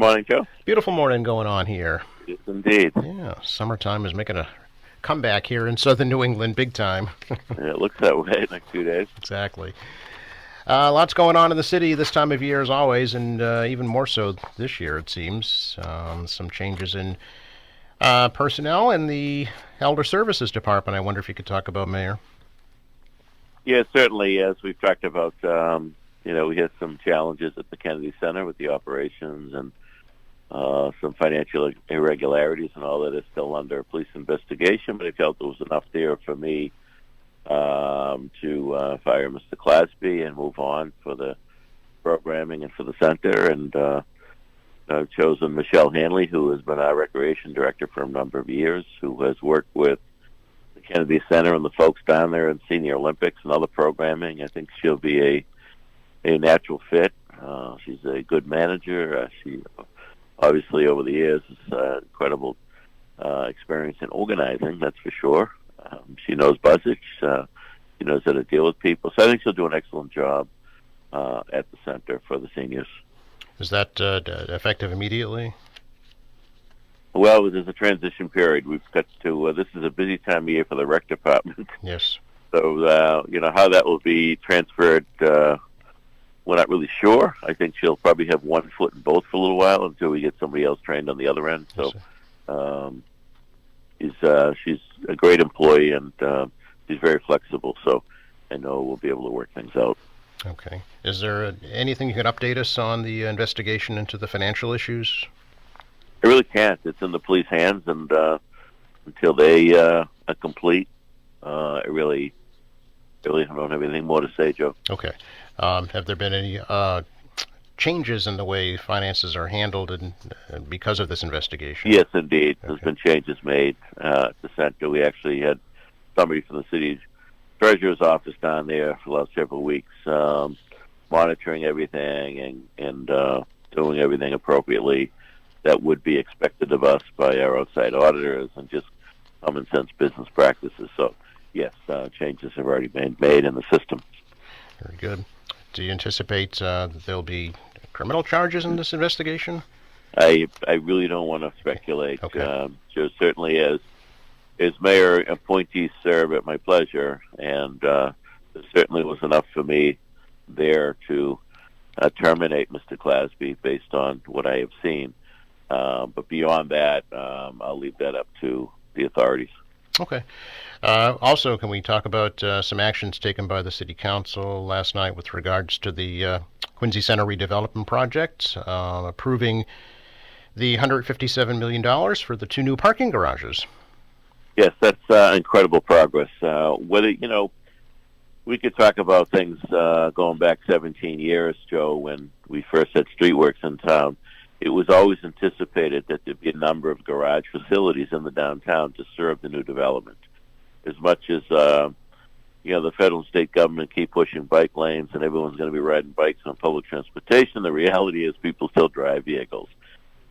morning, Joe. Beautiful morning going on here. Yes, indeed. Yeah, summertime is making a comeback here in southern New England, big time. It looks that way next few days. Exactly. Lots going on in the city this time of year, as always, and even more so this year, it seems. Some changes in personnel in the Elder Services Department. I wonder if you could talk about, Mayor. Yeah, certainly. As we've talked about, we had some challenges at the Kennedy Center with the operations and some financial irregularities and all that is still under police investigation. But I felt there was enough there for me to fire Mr. Clasby and move on for the programming and for the center. And I've chosen Michelle Hanley, who has been our recreation director for a number of years, who has worked with the Kennedy Center and the folks down there in Senior Olympics and other programming. I think she'll be a natural fit. She's a good manager. She obviously over the years has incredible experience in organizing, that's for sure. She knows budgets. She knows how to deal with people. So I think she'll do an excellent job at the center for the seniors. Is that effective immediately? Well, there's a transition period. We've got to, this is a busy time of year for the rec department. Yes. So, how that will be transferred, we're not really sure. I think she'll probably have one foot in both for a little while until we get somebody else trained on the other end. So she's a great employee, and she's very flexible. So I know we'll be able to work things out. Okay. Is there anything you can update us on the investigation into the financial issues? I really can't. It's in the police hands, and until they are complete, I really don't have anything more to say, Joe. Okay. Have there been any changes in the way finances are handled because of this investigation? Yes, indeed. Okay. There's been changes made at the center. We actually had somebody from the city's treasurer's office down there for the last several weeks, monitoring everything and doing everything appropriately that would be expected of us by our outside auditors and just common sense business practices. So, yes, changes have already been made in the system. Very good. Do you anticipate that there'll be criminal charges in this investigation? I really don't want to speculate. Okay. Just certainly as mayor, appointees serve at my pleasure, and there certainly was enough for me there to terminate Mr. Clasby based on what I have seen. But beyond that, I'll leave that up to the authorities. Okay. Also, can we talk about some actions taken by the City Council last night with regards to the Quincy Center redevelopment project, approving the $157 million for the 2 new parking garages? Yes, that's incredible progress. We could talk about things going back 17 years, Joe, when we first had Streetworks in town. It was always anticipated that there'd be a number of garage facilities in the downtown to serve the new development. As much as, the federal and state government keep pushing bike lanes and everyone's going to be riding bikes on public transportation, the reality is people still drive vehicles,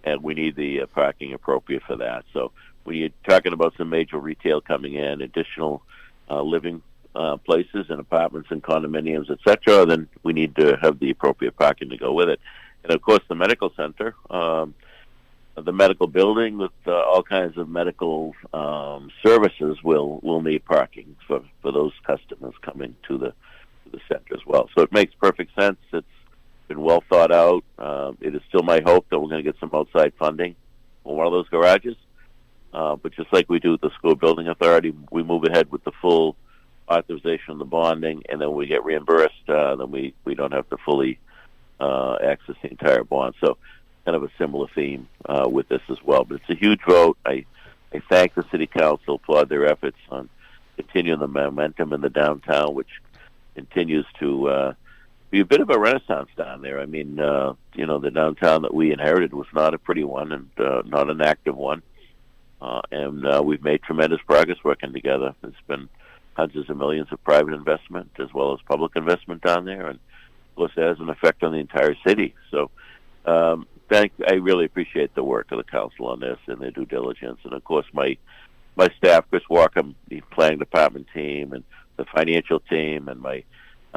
and we need the parking appropriate for that. So when you're talking about some major retail coming in, additional living places and apartments and condominiums, et cetera, then we need to have the appropriate parking to go with it. And of course, the medical center, the medical building with all kinds of medical services will need parking for those customers coming to the center as well. So it makes perfect sense. It's been well thought out. It is still my hope that we're going to get some outside funding for one of those garages. But just like we do with the school building authority, we move ahead with the full authorization of the bonding, and then we get reimbursed. Then we don't have to fully access the entire bond. So kind of a similar theme with this as well. But it's a huge vote. I thank the City Council, applaud their efforts on continuing the momentum in the downtown, which continues to be a bit of a renaissance down there. I mean, the downtown that we inherited was not a pretty one and not an active one. And we've made tremendous progress working together. There's been hundreds of millions of private investment as well as public investment down there, and of course it has an effect on the entire city. So I really appreciate the work of the council on this and their due diligence, and of course my staff, Chris Walkham, the planning department team, and the financial team, and my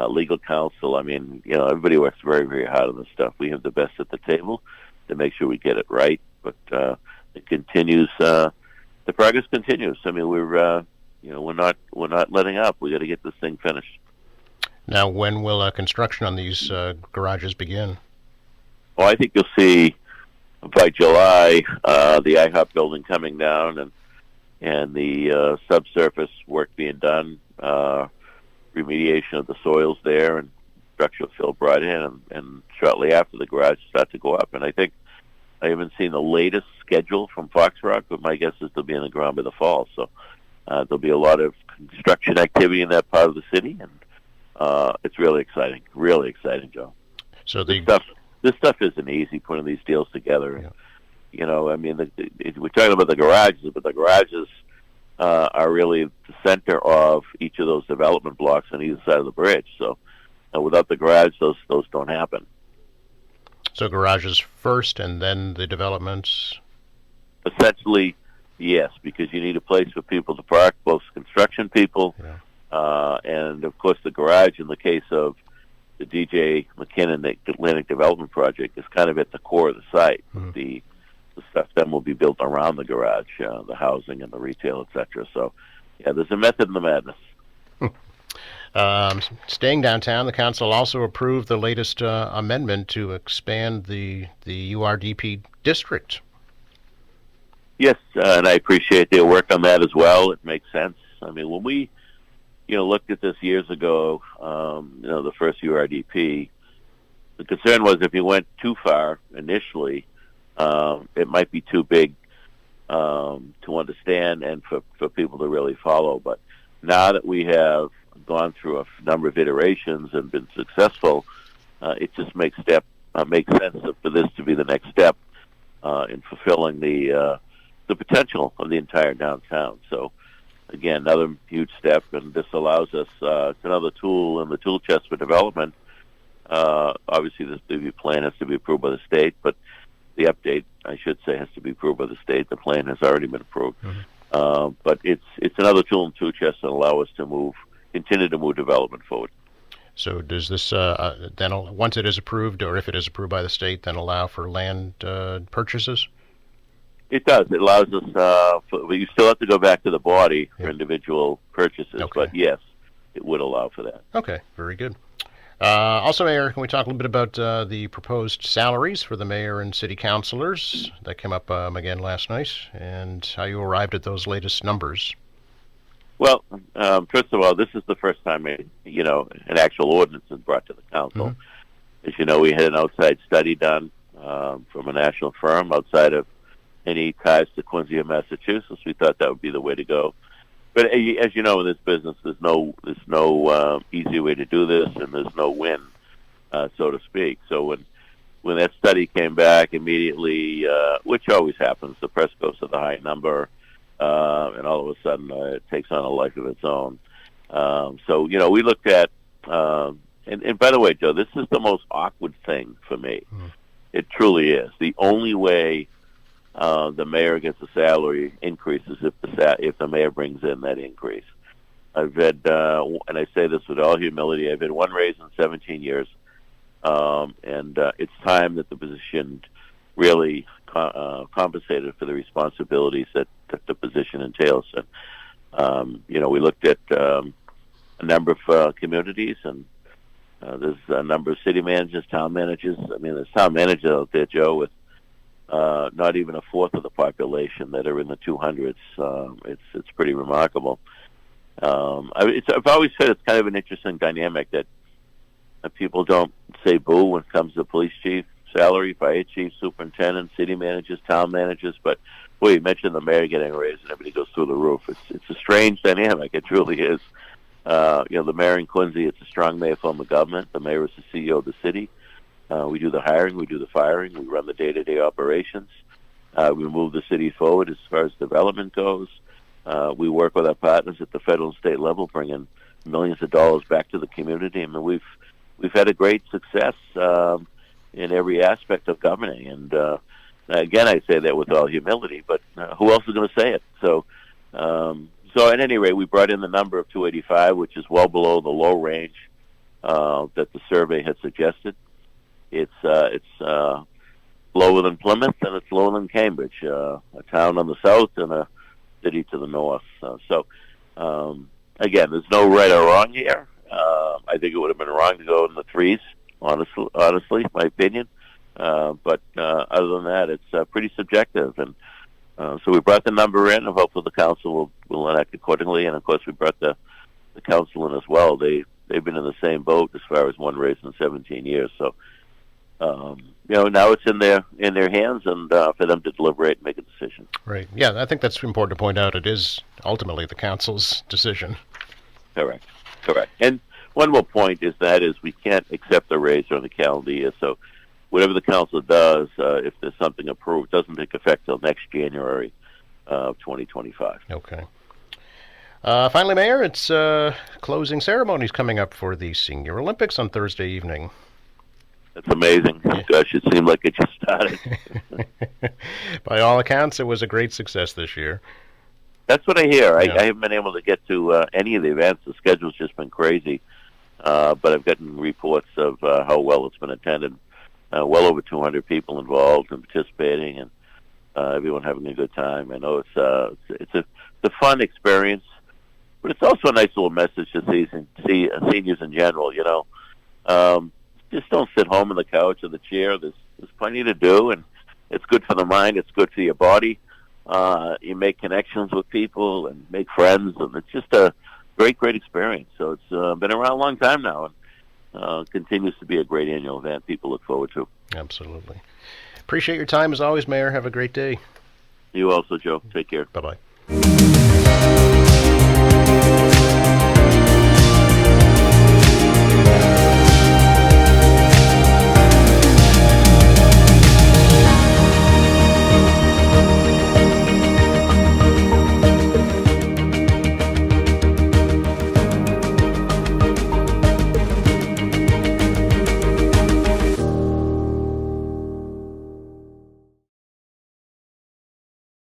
legal counsel. I mean, everybody works very, very hard on this stuff. We have the best at the table, to make sure we get it right. But it continues. The progress continues. I mean, we're not letting up. We got to get this thing finished. Now, when will construction on these garages begin? Well, I think you'll see by July the IHOP building coming down and the subsurface work being done, remediation of the soils there, and structural fill brought in, and shortly after the garage start to go up. And I think I haven't seen the latest schedule from Fox Rock, but my guess is they'll be in the ground by the fall. So there'll be a lot of construction activity in that part of the city, and it's really exciting, Joe. So this stuff isn't easy, putting these deals together. Yeah. You know, I mean, we're talking about the garages, but the garages are really the center of each of those development blocks on either side of the bridge. So without the garage, those don't happen. So garages first, and then the developments? Essentially, yes, because you need a place for people to park, both construction people, and, of course, the garage, in the case of the DJ McKinnon Atlantic Development Project, is kind of at the core of the site. Mm-hmm. The stuff then will be built around the garage, the housing and the retail, etc. So, yeah, there's a method in the madness. Staying downtown, the council also approved the latest amendment to expand the URDP district. Yes, and I appreciate their work on that as well. It makes sense. I mean, when we, looked at this years ago, the first URDP, the concern was if you went too far initially, it might be too big to understand and for people to really follow. But now that we have gone through a number of iterations and been successful, it just makes sense for this to be the next step in fulfilling the potential of the entire downtown. So, again, another huge step, and this allows us, it's another tool in the tool chest for development. Obviously, the plan has to be approved by the state, but the update, I should say, has to be approved by the state. The plan has already been approved. Mm-hmm. But it's another tool in the tool chest that allow us to continue to move development forward. So does this then, once it is approved, or if it is approved by the state, then allow for land purchases? It does. It allows us, you still have to go back to the body for individual purchases, but yes, it would allow for that. Okay, very good. Also, Mayor, can we talk a little bit about the proposed salaries for the mayor and city councilors that came up again last night, and how you arrived at those latest numbers? Well, first of all, this is the first time, an actual ordinance is brought to the council. Mm-hmm. As you know, we had an outside study done from a national firm outside of any ties to Quincy or Massachusetts. We thought that would be the way to go. But as you know, in this business, there's no easy way to do this, and there's no win, so to speak. So when that study came back immediately, which always happens, the press goes to the high number, and all of a sudden it takes on a life of its own. So we looked at, and by the way, Joe, this is the most awkward thing for me. It truly is. The only way the mayor gets a salary increase is if the mayor brings in that increase. I've had, and I say this with all humility, I've had one raise in 17 years, and it's time that the position really compensated for the responsibilities that the position entails. And we looked at a number of communities, and there's a number of city managers, town managers. I mean, there's town managers out there, Joe, with not even a fourth of the population that are in the 200s. It's pretty remarkable. I've always said it's kind of an interesting dynamic that people don't say boo when it comes to police chief salary, fire chief, superintendent, city managers, town managers. But boy, you mentioned the mayor getting a raise and everybody goes through the roof. It's a strange dynamic. It truly is. The mayor in Quincy, it's a strong mayor form of government. The mayor is the CEO of the city. We do the hiring, we do the firing, we run the day-to-day operations. We move the city forward as far as development goes. We work with our partners at the federal and state level, bringing millions of dollars back to the community. I mean, we've had a great success in every aspect of governing. And again, I say that with all humility, but who else is going to say it? So at any rate, we brought in the number of 285, which is well below the low range that the survey had suggested. It's lower than Plymouth and it's lower than Cambridge, a town on the south and a city to the north. Again, there's no right or wrong here. I think it would have been wrong to go in the threes, honestly, my opinion. But other than that, it's pretty subjective. And so we brought the number in, and hopefully the council will enact accordingly. And of course, we brought the council in as well. They've been in the same boat as far as one race in 17 years. So now it's in their hands, and for them to deliberate and make a decision. Right. Yeah, I think that's important to point out. It is ultimately the council's decision. Correct. And one more point is we can't accept the raise on the calendar year. So whatever the council does, if there's something approved, doesn't take effect till next January of 2025. Okay. Finally, Mayor, it's closing ceremonies coming up for the Senior Olympics on Thursday evening. That's amazing. Gosh, it seemed like it just started. By all accounts, it was a great success this year. That's what I hear. I haven't been able to get to any of the events. The schedule's just been crazy. But I've gotten reports of how well it's been attended. Well over 200 people involved and participating, and everyone having a good time. I know it's a fun experience, but it's also a nice little message to see seniors in general. Just don't sit home on the couch or the chair. There's plenty to do, and it's good for the mind. It's good for your body. You make connections with people and make friends, and it's just a great experience. So it's been around a long time now, and continues to be a great annual event people look forward to. Absolutely. Appreciate your time as always, Mayor. Have a great day. You also, Joe. Take care. Bye-bye.